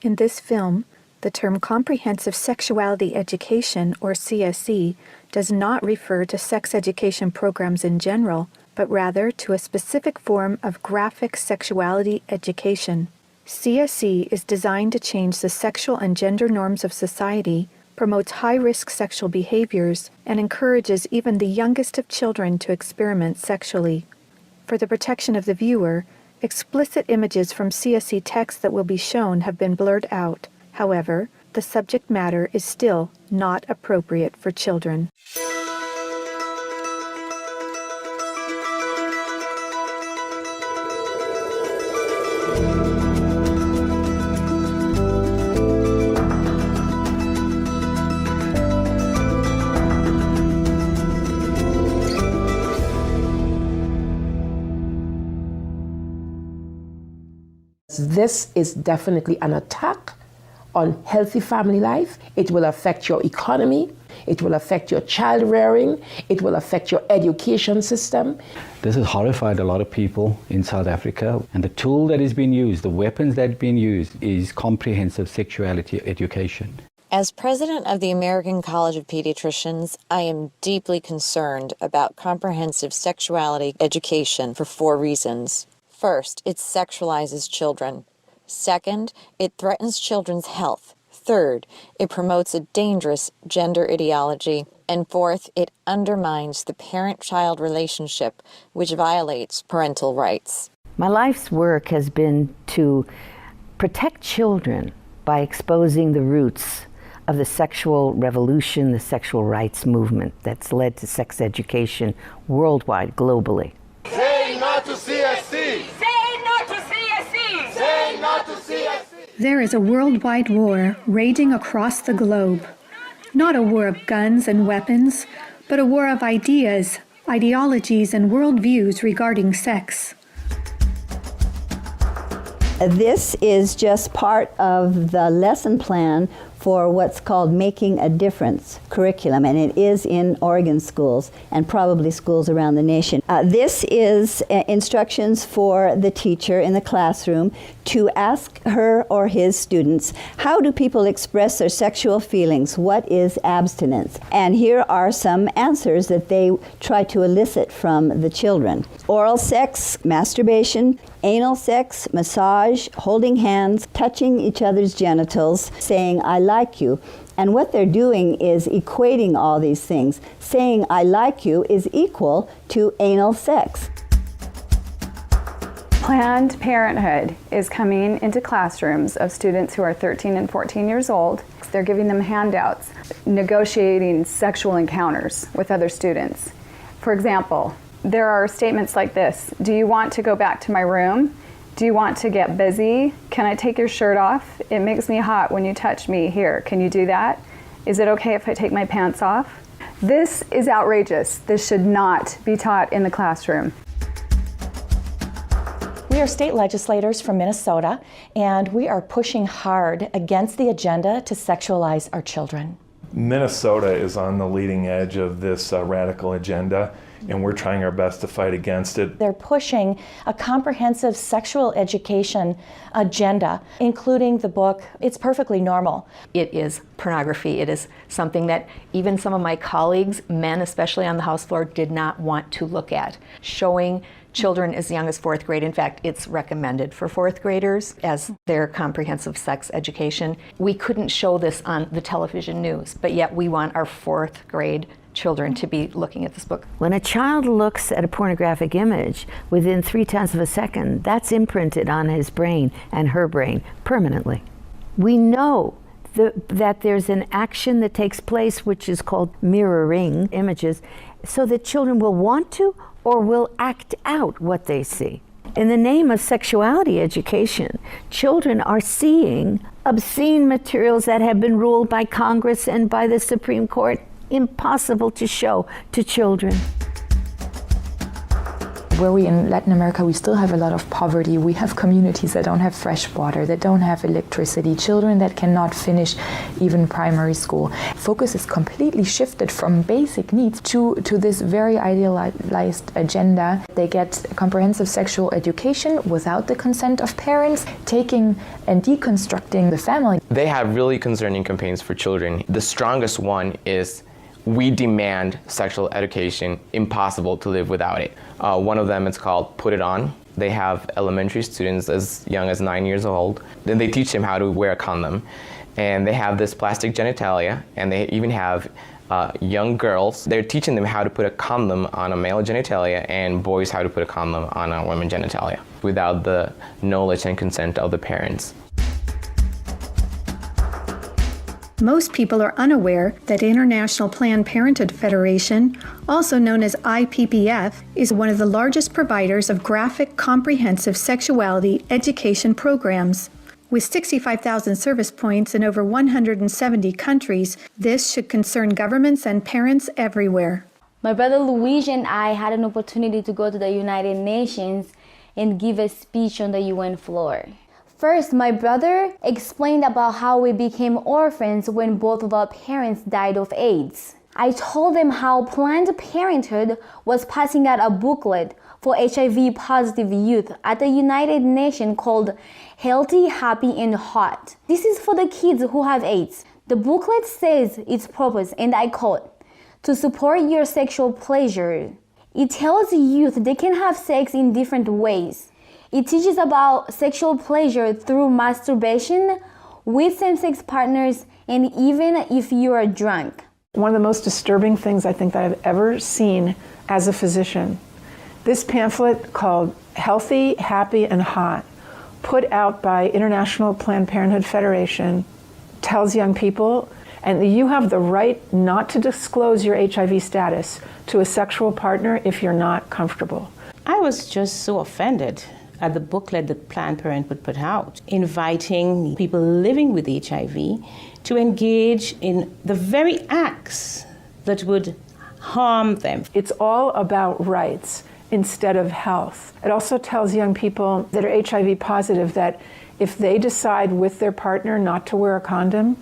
In this film, the term Comprehensive Sexuality Education, or CSE, does not refer to sex education programs in general, but rather to a specific form of graphic sexuality education. CSE is designed to change the sexual and gender norms of society, promotes high-risk sexual behaviors, and encourages even the youngest of children to experiment sexually. For the protection of the viewer, explicit images from CSE text that will be shown have been blurred out. However, the subject matter is still not appropriate for children. This is definitely an attack on healthy family life. It will affect your economy. It will affect your child rearing. It will affect your education system. This has horrified a lot of people in South Africa. And the tool that is being used, the weapons that are being used, is comprehensive sexuality education. As president of the American College of Pediatricians, I am deeply concerned about comprehensive sexuality education for 4 reasons. First, it sexualizes children. Second, it threatens children's health. Third, it promotes a dangerous gender ideology. And fourth, it undermines the parent-child relationship, which violates parental rights. My life's work has been to protect children by exposing the roots of the sexual revolution, the sexual rights movement that's led to sex education worldwide, globally. Say not to CSC! Say not to CSC! Say not to CSC! There is a worldwide war raging across the globe. Not a war of guns and weapons, but a war of ideas, ideologies, and worldviews regarding sex. This is just part of the lesson plan for what's called Making a Difference curriculum, and it is in Oregon schools and probably schools around the nation. This is instructions for the teacher in the classroom to ask her or his students, how do people express their sexual feelings? What is abstinence? And here are some answers that they try to elicit from the children. Oral sex, masturbation, anal sex, massage, holding hands, touching each other's genitals, saying, I like you. And what they're doing is equating all these things. Saying, I like you is equal to anal sex. Planned Parenthood is coming into classrooms of students who are 13 and 14 years old. They're giving them handouts, negotiating sexual encounters with other students. For example, there are statements like this: do you want to go back to my room? Do you want to get busy? Can I take your shirt off? It makes me hot when you touch me. Here, can you do that? Is it okay if I take my pants off? This is outrageous. This should not be taught in the classroom. We are state legislators from Minnesota, and we are pushing hard against the agenda to sexualize our children. Minnesota is on the leading edge of this radical agenda, and we're trying our best to fight against it. They're pushing a comprehensive sexual education agenda, including the book, It's Perfectly Normal. It is pornography. It is something that even some of my colleagues, men especially on the House floor, did not want to look at. Showing children as young as 4th grade. In fact, it's recommended for 4th graders as their comprehensive sex education. We couldn't show this on the television news, but yet we want our 4th grade children to be looking at this book. When a child looks at a pornographic image within 0.3 of a second, that's imprinted on his brain and her brain permanently. We know that there's an action that takes place which is called mirroring images, so that children will want to or will act out what they see. In the name of sexuality education, children are seeing obscene materials that have been ruled by Congress and by the Supreme Court impossible to show to children. where we in Latin America, we still have a lot of poverty. We have communities that don't have fresh water, that don't have electricity, children that cannot finish even primary school. Focus is completely shifted from basic needs to this very idealized agenda. They get comprehensive sexual education without the consent of parents, taking and deconstructing the family. They have really concerning campaigns for children. The strongest one is "We demand sexual education, impossible to live without it." One of them is called "Put It On." They have elementary students as young as 9 years old. Then they teach them how to wear a condom. And they have this plastic genitalia, and they even have young girls. They're teaching them how to put a condom on a male genitalia and boys how to put a condom on a women's genitalia without the knowledge and consent of the parents. Most people are unaware that International Planned Parenthood Federation, also known as IPPF, is one of the largest providers of graphic, comprehensive sexuality education programs. With 65,000 service points in over 170 countries, this should concern governments and parents everywhere. My brother Luigi and I had an opportunity to go to the United Nations and give a speech on the UN floor. First, my brother explained about how we became orphans when both of our parents died of AIDS. I told them how Planned Parenthood was passing out a booklet for HIV-positive youth at the United Nations called Healthy, Happy, and Hot. This is for the kids who have AIDS. The booklet says its purpose, and I quote, "To support your sexual pleasure." It tells youth they can have sex in different ways. It teaches about sexual pleasure through masturbation, with same-sex partners, and even if you are drunk. One of the most disturbing things I think that I've ever seen as a physician, this pamphlet called Healthy, Happy, and Hot, put out by International Planned Parenthood Federation, tells young people, and you have the right not to disclose your HIV status to a sexual partner if you're not comfortable. I was just so offended at the booklet that Planned Parenthood put out, inviting people living with HIV to engage in the very acts that would harm them. It's all about rights instead of health. It also tells young people that are HIV positive that if they decide with their partner not to wear a condom,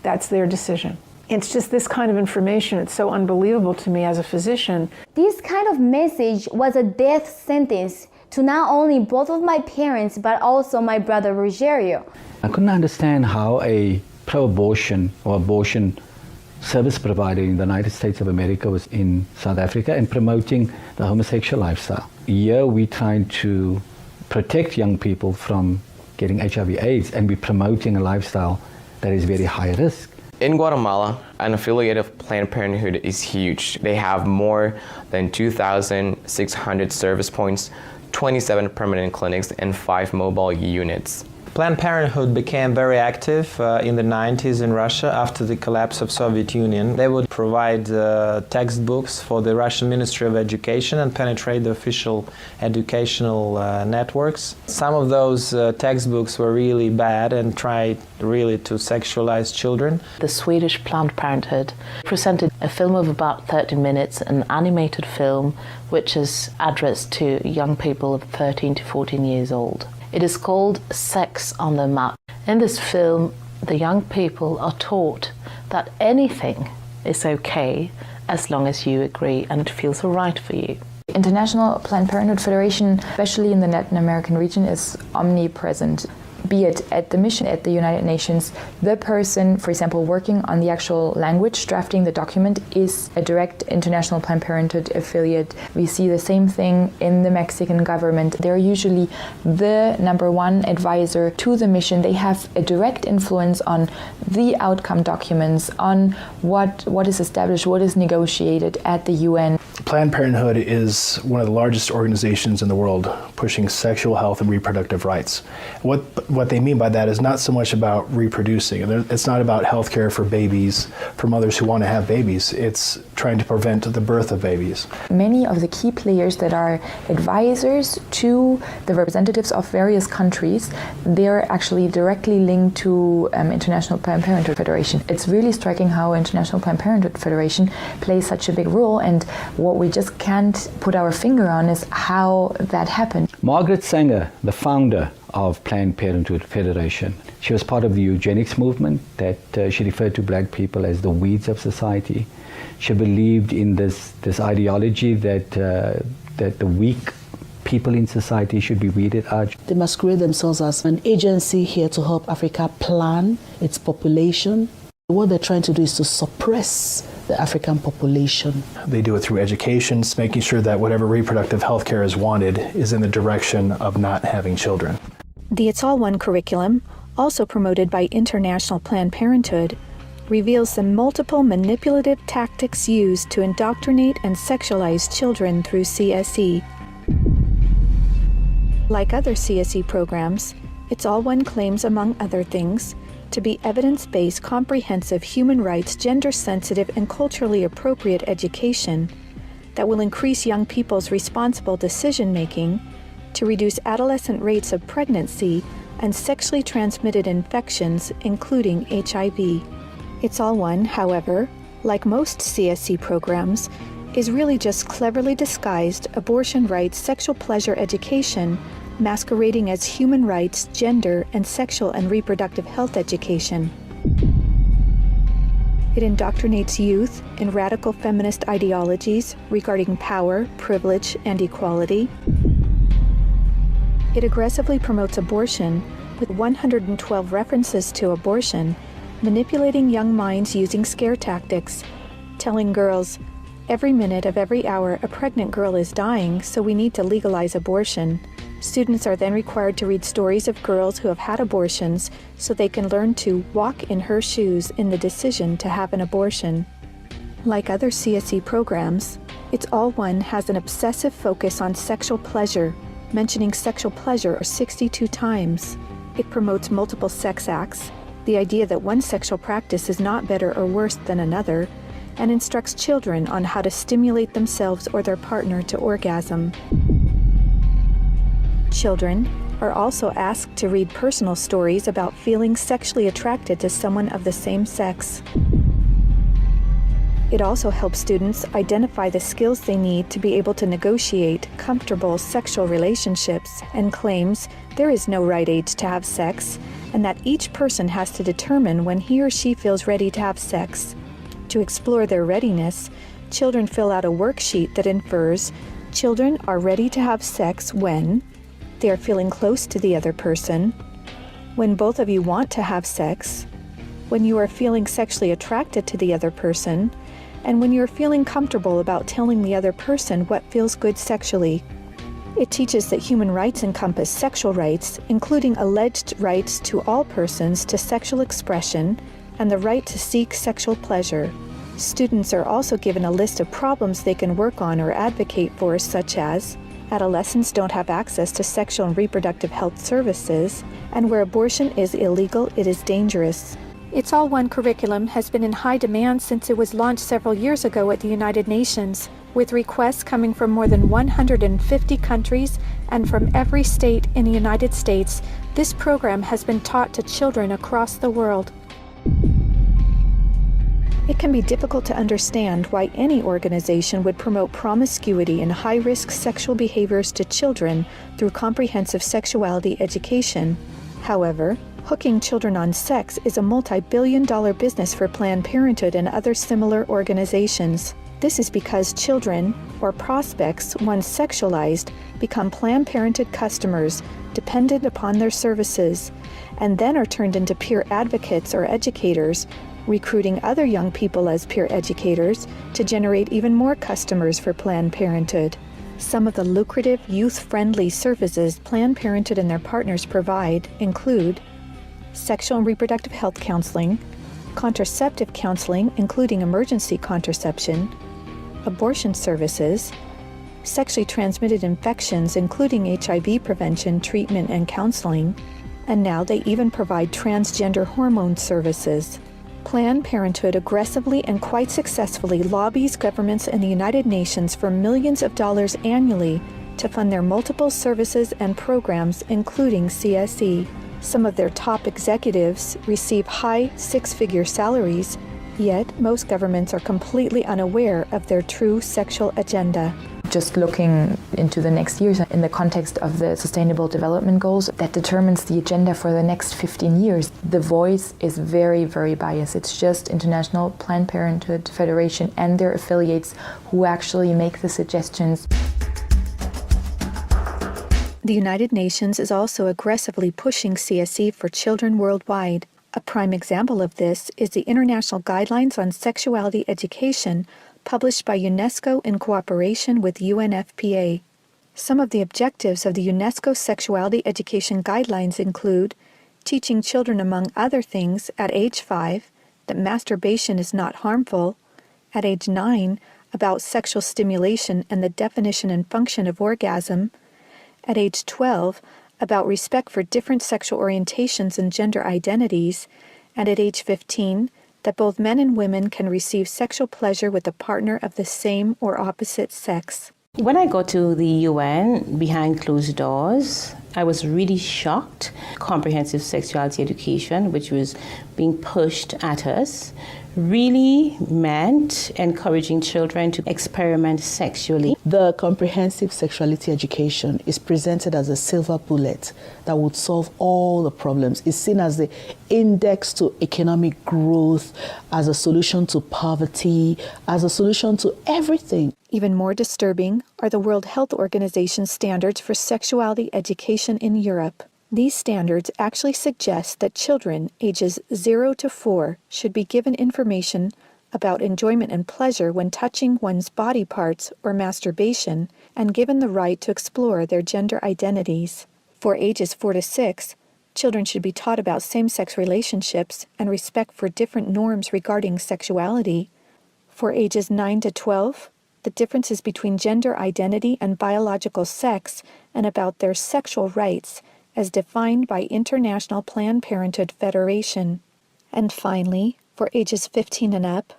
that's their decision. It's just this kind of information. It's so unbelievable to me as a physician. This kind of message was a death sentence to not only both of my parents, but also my brother Rogerio. I couldn't understand how a pro-abortion or abortion service provider in the United States of America was in South Africa and promoting the homosexual lifestyle. Here we're trying to protect young people from getting HIV/AIDS, and we're promoting a lifestyle that is very high risk. In Guatemala, an affiliate of Planned Parenthood is huge. They have more than 2,600 service points, 27 permanent clinics, and 5 mobile units. Planned Parenthood became very active in the 90s in Russia after the collapse of Soviet Union. They would provide textbooks for the Russian Ministry of Education and penetrate the official educational networks. Some of those textbooks were really bad and tried really to sexualize children. The Swedish Planned Parenthood presented a film of about 30 minutes, an animated film which is addressed to young people of 13 to 14 years old. It is called Sex on the Map. In this film, the young people are taught that anything is okay as long as you agree and it feels right for you. International Planned Parenthood Federation, especially in the Latin American region, is omnipresent. Be it at the mission at the United Nations, the person, for example, working on the actual language, drafting the document, is a direct International Planned Parenthood affiliate. We see the same thing in the Mexican government. They're usually the #1 advisor to the mission. They have a direct influence on the outcome documents, on what is established, what is negotiated at the UN. Planned Parenthood is one of the largest organizations in the world pushing sexual health and reproductive rights. What what they mean by that is not so much about reproducing. It's not about health care for babies, for mothers who want to have babies. It's trying to prevent the birth of babies. Many of the key players that are advisors to the representatives of various countries, they're actually directly linked to International Planned Parenthood Federation. It's really striking how International Planned Parenthood Federation plays such a big role, and what we just can't put our finger on is how that happened. Margaret Sanger, the founder of Planned Parenthood Federation, she was part of the eugenics movement that she referred to black people as the weeds of society. She believed in this ideology that the weak people in society should be weeded out. They masquerade themselves as an agency here to help Africa plan its population. What they're trying to do is to suppress the African population. They do it through education, making sure that whatever reproductive health care is wanted is in the direction of not having children. The It's All One curriculum, also promoted by International Planned Parenthood, reveals the multiple manipulative tactics used to indoctrinate and sexualize children through CSE. Like other CSE programs, It's All One claims, among other things, to be evidence-based, comprehensive, human rights, gender-sensitive, and culturally appropriate education that will increase young people's responsible decision-making, to reduce adolescent rates of pregnancy and sexually transmitted infections, including HIV. It's All One, however, like most CSE programs, is really just cleverly disguised abortion rights, sexual pleasure education, masquerading as human rights, gender, and sexual and reproductive health education. It indoctrinates youth in radical feminist ideologies regarding power, privilege, and equality. It aggressively promotes abortion with 112 references to abortion, manipulating young minds using scare tactics, telling girls, every minute of every hour a pregnant girl is dying, so we need to legalize abortion. Students are then required to read stories of girls who have had abortions so they can learn to walk in her shoes in the decision to have an abortion. Like other CSE programs, It's All One has an obsessive focus on sexual pleasure, mentioning sexual pleasure 62 times. It promotes multiple sex acts, the idea that one sexual practice is not better or worse than another, and instructs children on how to stimulate themselves or their partner to orgasm. Children are also asked to read personal stories about feeling sexually attracted to someone of the same sex. It also helps students identify the skills they need to be able to negotiate comfortable sexual relationships, and claims there is no right age to have sex, and that each person has to determine when he or she feels ready to have sex. To explore their readiness, children fill out a worksheet that infers children are ready to have sex when they are feeling close to the other person, when both of you want to have sex, when you are feeling sexually attracted to the other person, and when you're feeling comfortable about telling the other person what feels good sexually. It teaches that human rights encompass sexual rights, including alleged rights to all persons to sexual expression and the right to seek sexual pleasure. Students are also given a list of problems they can work on or advocate for, such as adolescents don't have access to sexual and reproductive health services, and where abortion is illegal, it is dangerous. It's All One curriculum has been in high demand since it was launched several years ago at the United Nations, with requests coming from more than 150 countries and from every state in the United States. This program has been taught to children across the world. It can be difficult to understand why any organization would promote promiscuity and high-risk sexual behaviors to children through comprehensive sexuality education. However, hooking children on sex is a multi-billion-dollar business for Planned Parenthood and other similar organizations. This is because children, or prospects, once sexualized, become Planned Parenthood customers dependent upon their services, and then are turned into peer advocates or educators, recruiting other young people as peer educators to generate even more customers for Planned Parenthood. Some of the lucrative, youth-friendly services Planned Parenthood and their partners provide include sexual and reproductive health counseling, contraceptive counseling, including emergency contraception, abortion services, sexually transmitted infections, including HIV prevention, treatment, and counseling, and now they even provide transgender hormone services. Planned Parenthood aggressively and quite successfully lobbies governments and the United Nations for millions of dollars annually to fund their multiple services and programs, including CSE. Some of their top executives receive high six-figure salaries, yet most governments are completely unaware of their true sexual agenda. Just looking into the next years in the context of the Sustainable Development Goals, that determines the agenda for the next 15 years. The voice is very, very biased. It's just International Planned Parenthood Federation and their affiliates who actually make the suggestions. The United Nations is also aggressively pushing CSE for children worldwide. A prime example of this is the International Guidelines on Sexuality Education, published by UNESCO in cooperation with UNFPA. Some of the objectives of the UNESCO Sexuality Education Guidelines include teaching children, among other things, at age 5, that masturbation is not harmful, at age 9, about sexual stimulation and the definition and function of orgasm, at age 12, about respect for different sexual orientations and gender identities, and at age 15, that both men and women can receive sexual pleasure with a partner of the same or opposite sex. When I got to the UN behind closed doors, I was really shocked. Comprehensive sexuality education, which was being pushed at us, really meant encouraging children to experiment sexually. The comprehensive sexuality education is presented as a silver bullet that would solve all the problems. It's seen as the index to economic growth, as a solution to poverty, as a solution to everything. Even more disturbing are the World Health Organization standards for sexuality education in Europe. These standards actually suggest that children ages 0 to 4 should be given information about enjoyment and pleasure when touching one's body parts or masturbation, and given the right to explore their gender identities. For ages 4 to 6, children should be taught about same-sex relationships and respect for different norms regarding sexuality. For ages 9 to 12, the differences between gender identity and biological sex, and about their sexual rights as defined by International Planned Parenthood Federation. And finally, for ages 15 and up,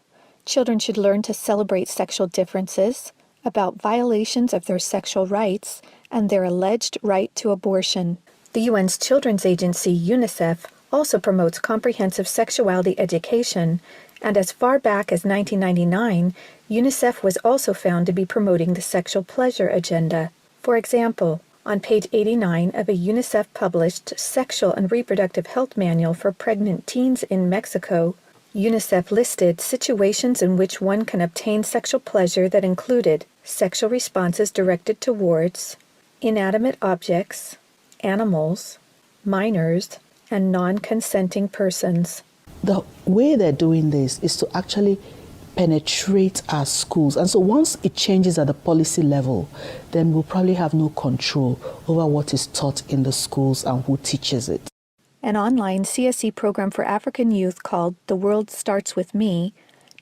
children should learn to celebrate sexual differences, about violations of their sexual rights, and their alleged right to abortion. The UN's Children's Agency, UNICEF, also promotes comprehensive sexuality education, and as far back as 1999, UNICEF was also found to be promoting the sexual pleasure agenda. For example, on page 89 of a UNICEF-published Sexual and Reproductive Health Manual for Pregnant Teens in Mexico, UNICEF listed situations in which one can obtain sexual pleasure that included sexual responses directed towards inanimate objects, animals, minors, and non-consenting persons. The way they're doing this is to actually penetrate our schools. And so once it changes at the policy level, then we'll probably have no control over what is taught in the schools and who teaches it. An online CSE program for African youth called The World Starts With Me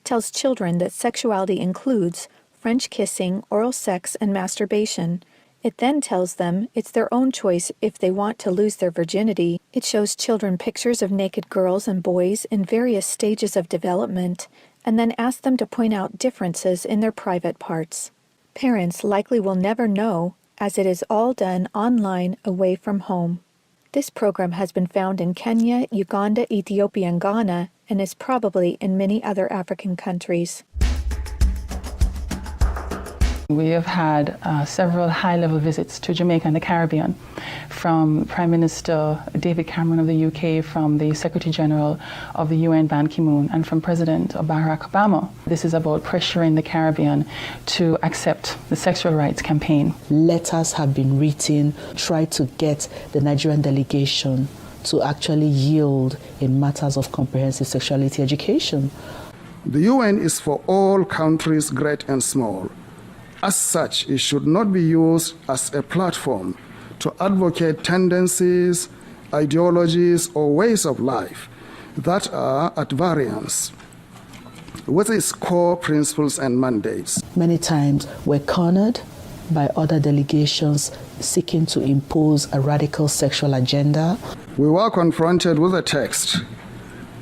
tells children that sexuality includes French kissing, oral sex, and masturbation. It then tells them it's their own choice if they want to lose their virginity. It shows children pictures of naked girls and boys in various stages of development, and then asks them to point out differences in their private parts. Parents likely will never know, as it is all done online away from home. This program has been found in Kenya, Uganda, Ethiopia, and Ghana, and is probably in many other African countries. We have had several high-level visits to Jamaica and the Caribbean from Prime Minister David Cameron of the UK, from the Secretary General of the UN Ban Ki-moon, and from President Barack Obama. This is about pressuring the Caribbean to accept the sexual rights campaign. Letters have been written, try to get the Nigerian delegation to actually yield in matters of comprehensive sexuality education. The UN is for all countries, great and small. As such, it should not be used as a platform to advocate tendencies, ideologies, or ways of life that are at variance with its core principles and mandates. Many times we're cornered, by other delegations seeking to impose a radical sexual agenda. We were confronted with a text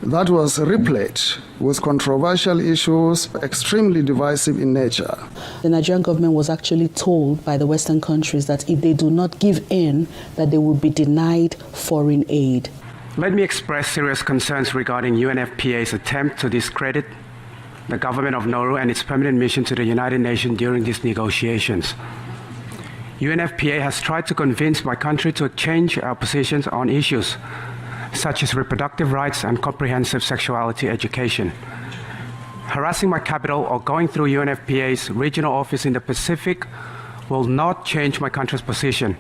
that was replete with controversial issues, extremely divisive in nature. The Nigerian government was actually told by the Western countries that if they do not give in, that they will be denied foreign aid. Let me express serious concerns regarding UNFPA's attempt to discredit the government of Nauru and its permanent mission to the United Nations during these negotiations. UNFPA has tried to convince my country to change our positions on issues such as reproductive rights and comprehensive sexuality education. Harassing my capital or going through UNFPA's regional office in the Pacific will not change my country's position.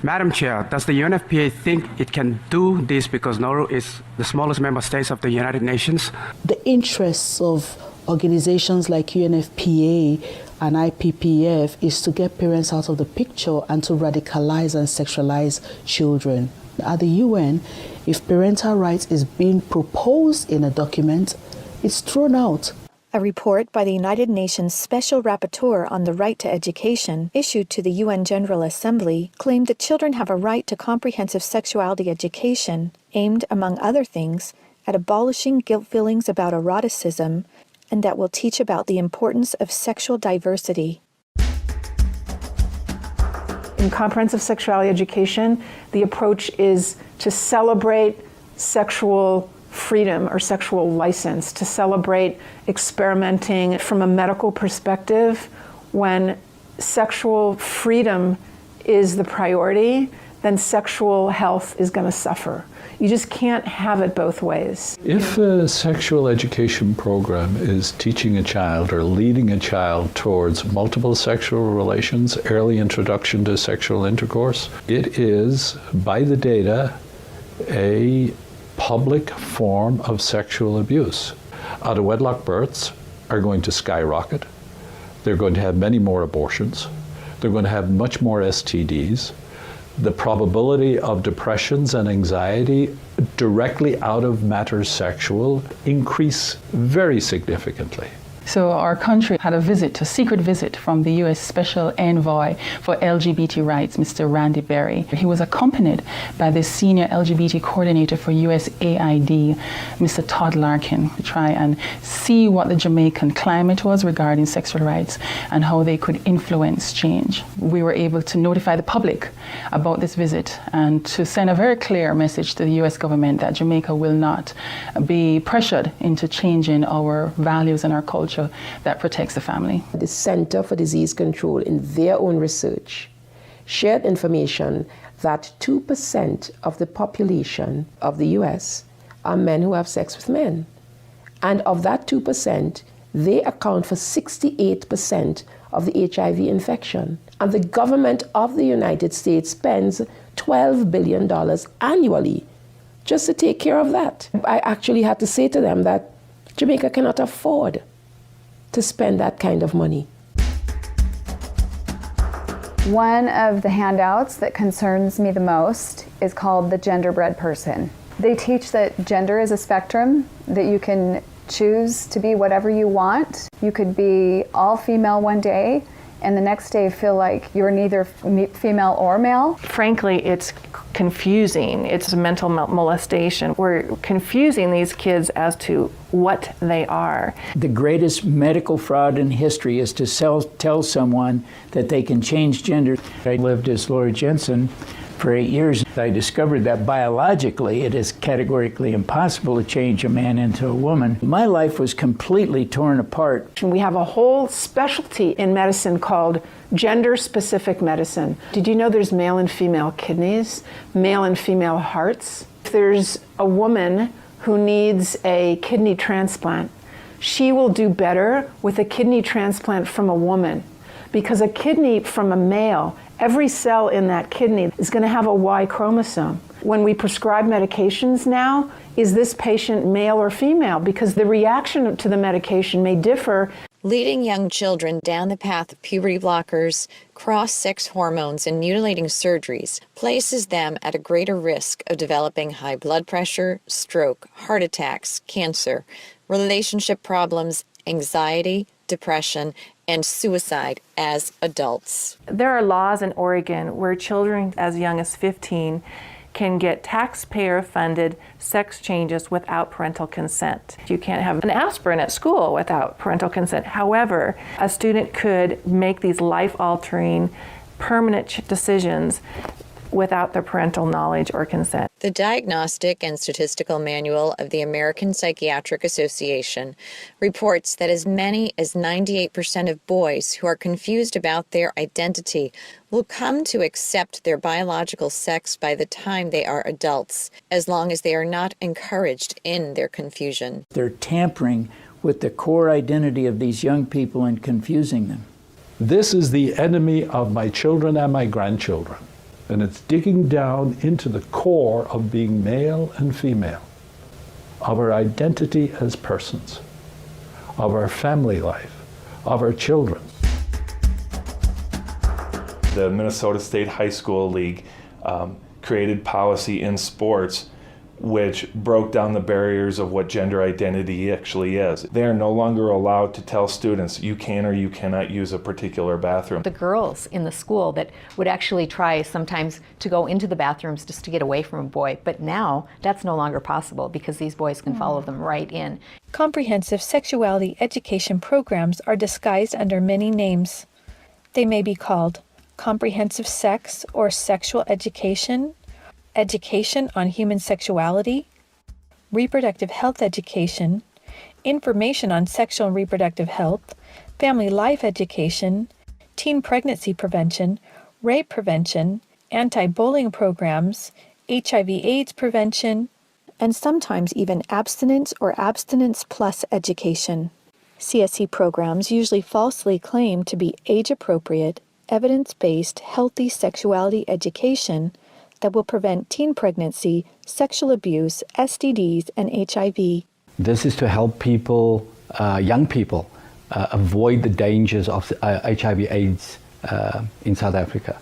Madam Chair, does the UNFPA think it can do this because Nauru is the smallest member state of the United Nations? The interests of organizations like UNFPA and IPPF is to get parents out of the picture and to radicalize and sexualize children. At the UN, if parental rights is being proposed in a document, it's thrown out. A report by the United Nations Special Rapporteur on the Right to Education, issued to the UN General Assembly, claimed that children have a right to comprehensive sexuality education, aimed, among other things, at abolishing guilt feelings about eroticism, and that will teach about the importance of sexual diversity. In comprehensive sexuality education, the approach is to celebrate sexual freedom or sexual license, to celebrate experimenting from a medical perspective. When sexual freedom is the priority, then sexual health is going to suffer. You just can't have it both ways. If a sexual education program is teaching a child or leading a child towards multiple sexual relations, early introduction to sexual intercourse, it is, by the data, a public form of sexual abuse. Out-of-wedlock births are going to skyrocket. They're going to have many more abortions. They're going to have much more STDs. The probability of depressions and anxiety directly out of matters sexual increase very significantly. So our country had a secret visit from the U.S. Special Envoy for LGBT rights, Mr. Randy Berry. He was accompanied by the senior LGBT coordinator for USAID, Mr. Todd Larkin, to try and see what the Jamaican climate was regarding sexual rights and how they could influence change. We were able to notify the public about this visit and to send a very clear message to the U.S. government that Jamaica will not be pressured into changing our values and our culture that protects the family. The Center for Disease Control, in their own research, shared information that 2% of the population of the US are men who have sex with men. And of that 2%, they account for 68% of the HIV infection. And the government of the United States spends $12 billion annually just to take care of that. I actually had to say to them that Jamaica cannot afford to spend that kind of money. One of the handouts that concerns me the most is called the Genderbread Person. They teach that gender is a spectrum, that you can choose to be whatever you want. You could be all female one day and the next day feel like you're neither female or male. Frankly, it's confusing. It's mental molestation. We're confusing these kids as to what they are. The greatest medical fraud in history is to tell someone that they can change gender. I lived as Laura Jensen for 8 years. I discovered that biologically it is categorically impossible to change a man into a woman. My life was completely torn apart. We have a whole specialty in medicine called gender-specific medicine. Did you know there's male and female kidneys, male and female hearts? If there's a woman who needs a kidney transplant, she will do better with a kidney transplant from a woman, because a kidney from a male, every cell in that kidney is going to have a Y chromosome. When we prescribe medications now, is this patient male or female? Because the reaction to the medication may differ. Leading young children down the path of puberty blockers, cross-sex hormones, and mutilating surgeries places them at a greater risk of developing high blood pressure, stroke, heart attacks, cancer, relationship problems, anxiety, depression, and suicide as adults. There are laws in Oregon where children as young as 15 can get taxpayer-funded sex changes without parental consent. You can't have an aspirin at school without parental consent. However, a student could make these life-altering, permanent decisions without their parental knowledge or consent. The Diagnostic and Statistical Manual of the American Psychiatric Association reports that as many as 98% of boys who are confused about their identity will come to accept their biological sex by the time they are adults, as long as they are not encouraged in their confusion. They're tampering with the core identity of these young people and confusing them. This is the enemy of my children and my grandchildren. And it's digging down into the core of being male and female, of our identity as persons, of our family life, of our children. The Minnesota State High School League created policy in sports which broke down the barriers of what gender identity actually is. They are no longer allowed to tell students you can or you cannot use a particular bathroom. The girls in the school that would actually try sometimes to go into the bathrooms just to get away from a boy, but now that's no longer possible because these boys can follow them right in. Comprehensive sexuality education programs are disguised under many names. They may be called comprehensive sex or sexual education, education on human sexuality, reproductive health education, information on sexual and reproductive health, family life education, teen pregnancy prevention, rape prevention, anti-bullying programs, HIV/AIDS prevention, and sometimes even abstinence or abstinence plus education. CSE programs usually falsely claim to be age-appropriate, evidence-based, healthy sexuality education that will prevent teen pregnancy, sexual abuse, STDs, and HIV. This is to help people, young people, avoid the dangers of HIV/AIDS in South Africa.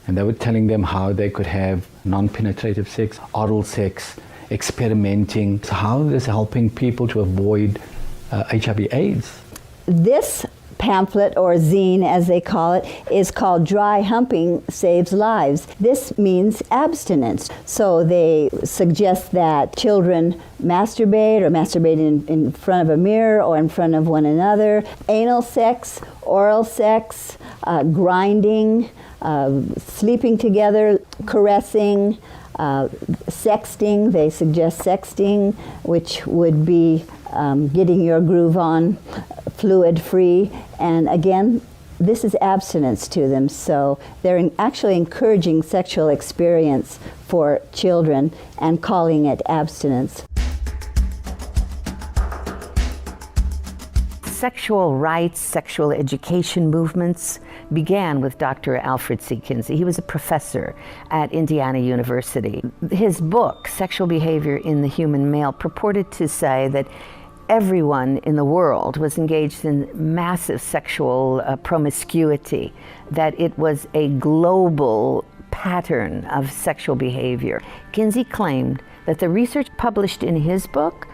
And they were telling them how they could have non-penetrative sex, oral sex, experimenting. So how is this helping people to avoid HIV/AIDS? This pamphlet, or zine as they call it, is called Dry Humping Saves Lives. This means abstinence. So they suggest that children masturbate or masturbate in front of a mirror or in front of one another. Anal sex, oral sex, grinding, sleeping together, caressing, sexting. They suggest sexting, which would be getting your groove on, fluid-free, and again, this is abstinence to them, so they're actually encouraging sexual experience for children and calling it abstinence. Sexual rights, sexual education movements began with Dr. Alfred C. Kinsey. He was a professor at Indiana University. His book, Sexual Behavior in the Human Male, purported to say that everyone in the world was engaged in massive sexual promiscuity, that it was a global pattern of sexual behavior. Kinsey claimed that the research published in his book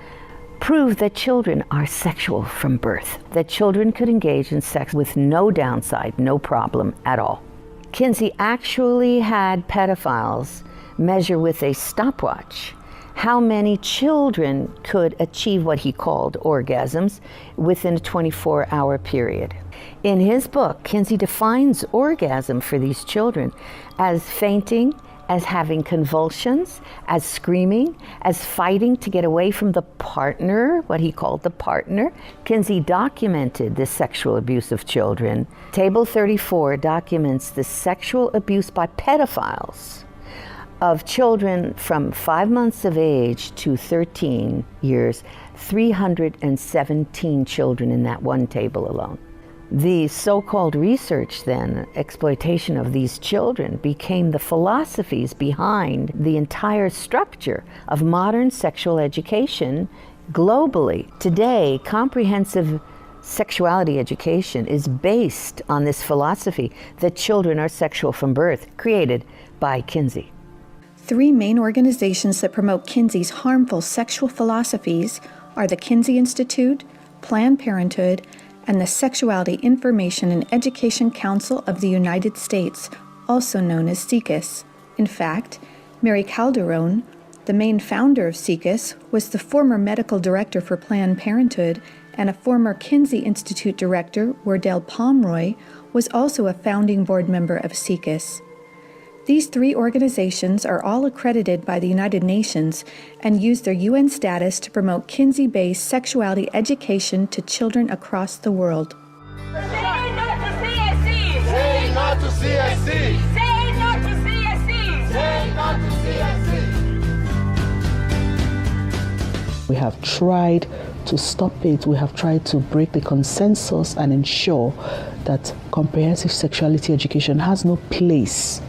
proved that children are sexual from birth, that children could engage in sex with no downside, no problem at all. Kinsey actually had pedophiles measure with a stopwatch how many children could achieve what he called orgasms within a 24-hour period. In his book, Kinsey defines orgasm for these children as fainting, as having convulsions, as screaming, as fighting to get away from the partner, what he called the partner. Kinsey documented the sexual abuse of children. Table 34 documents the sexual abuse by pedophiles of children from 5 months of age to 13 years, 317 children in that one table alone. The so-called research then, exploitation of these children, became the philosophies behind the entire structure of modern sexual education globally. Today, comprehensive sexuality education is based on this philosophy that children are sexual from birth, created by Kinsey. 3 main organizations that promote Kinsey's harmful sexual philosophies are the Kinsey Institute, Planned Parenthood, and the Sexuality Information and Education Council of the United States, also known as SIECUS. In fact, Mary Calderon, the main founder of SIECUS, was the former medical director for Planned Parenthood, and a former Kinsey Institute director, Wardell Pomeroy, was also a founding board member of SIECUS. These three organizations are all accredited by the United Nations and use their UN status to promote Kinsey-based sexuality education to children across the world. Say no to CSC! Say no to CSC! Say no to CSC! Say no to CSC! We have tried to stop it. We have tried to break the consensus and ensure that comprehensive sexuality education has no place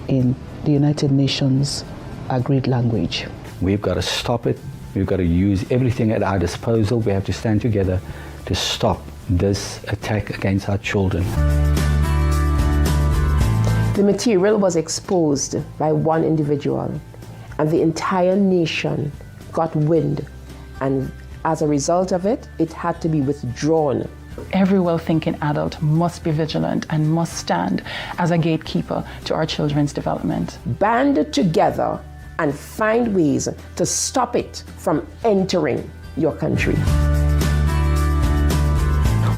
in the United Nations agreed language. We've got to stop it. We've got to use everything at our disposal. We have to stand together to stop this attack against our children. The material was exposed by one individual, and the entire nation got wind, and as a result of it, it had to be withdrawn. Every well-thinking adult must be vigilant and must stand as a gatekeeper to our children's development. Band together and find ways to stop it from entering your country.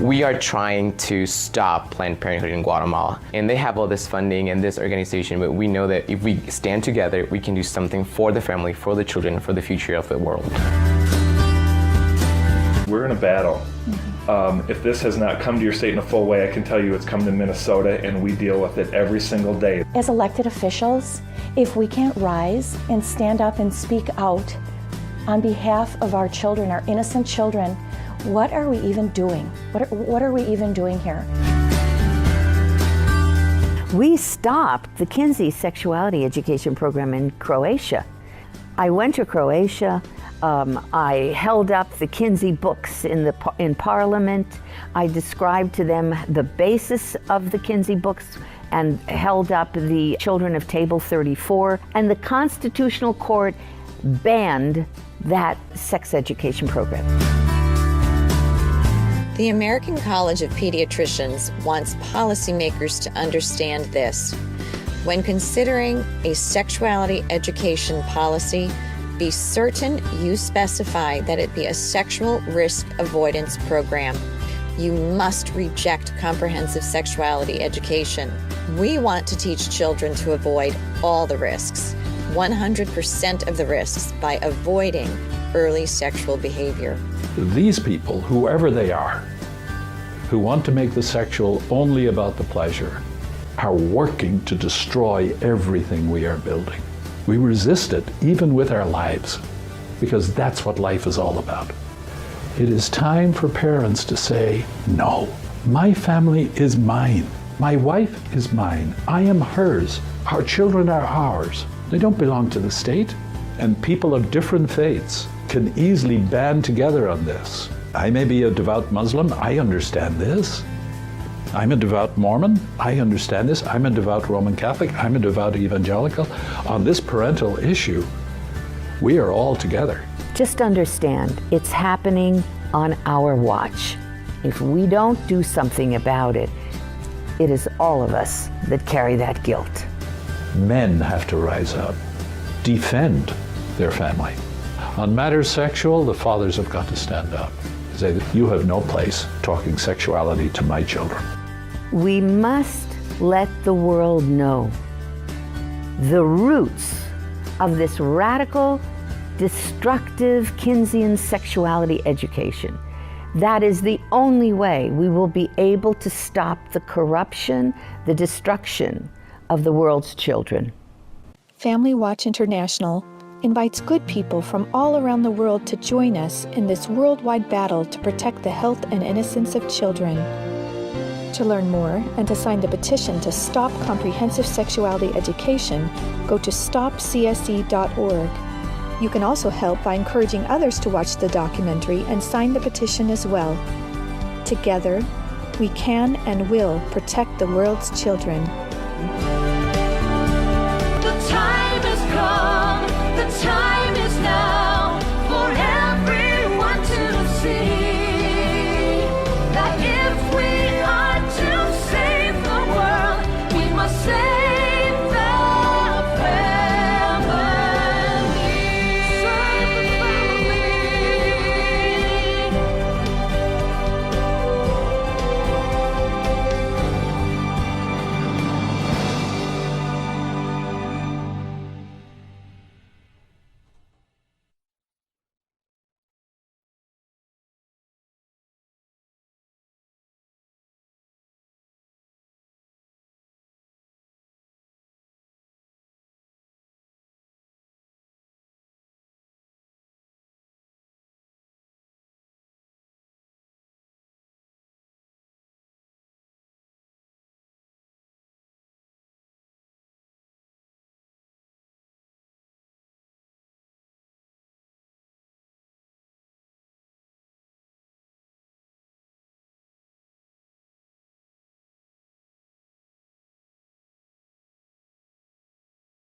We are trying to stop Planned Parenthood in Guatemala, and they have all this funding and this organization, but we know that if we stand together, we can do something for the family, for the children, for the future of the world. We're in a battle. If this has not come to your state in a full way, I can tell you it's come to Minnesota, and we deal with it every single day. As elected officials, if we can't rise and stand up and speak out on behalf of our children, our innocent children, what are we even doing? What are we even doing here? We stopped the Kinsey Sexuality Education Program in Croatia. I went to Croatia. I held up the Kinsey books in Parliament. I described to them the basis of the Kinsey books and held up the Children of Table 34. And the Constitutional Court banned that sex education program. The American College of Pediatricians wants policymakers to understand this. When considering a sexuality education policy, be certain you specify that it be a sexual risk avoidance program. You must reject comprehensive sexuality education. We want to teach children to avoid all the risks, 100% of the risks, by avoiding early sexual behavior. These people, whoever they are, who want to make the sexual only about the pleasure, are working to destroy everything we are building. We resist it, even with our lives, because that's what life is all about. It is time for parents to say, no, my family is mine. My wife is mine. I am hers. Our children are ours. They don't belong to the state. And people of different faiths can easily band together on this. I may be a devout Muslim. I understand this. I'm a devout Mormon. I understand this. I'm a devout Roman Catholic. I'm a devout evangelical. On this parental issue, we are all together. Just understand, it's happening on our watch. If we don't do something about it, it is all of us that carry that guilt. Men have to rise up, defend their family. On matters sexual, the fathers have got to stand up. Say that you have no place talking sexuality to my children. We must let the world know the roots of this radical, destructive Kinseyan sexuality education. That is the only way we will be able to stop the corruption, the destruction of the world's children. Family Watch International invites good people from all around the world to join us in this worldwide battle to protect the health and innocence of children. To learn more and to sign the petition to stop comprehensive sexuality education, go to stopcsc.org. You can also help by encouraging others to watch the documentary and sign the petition as well. Together, we can and will protect the world's children. The time has come, the time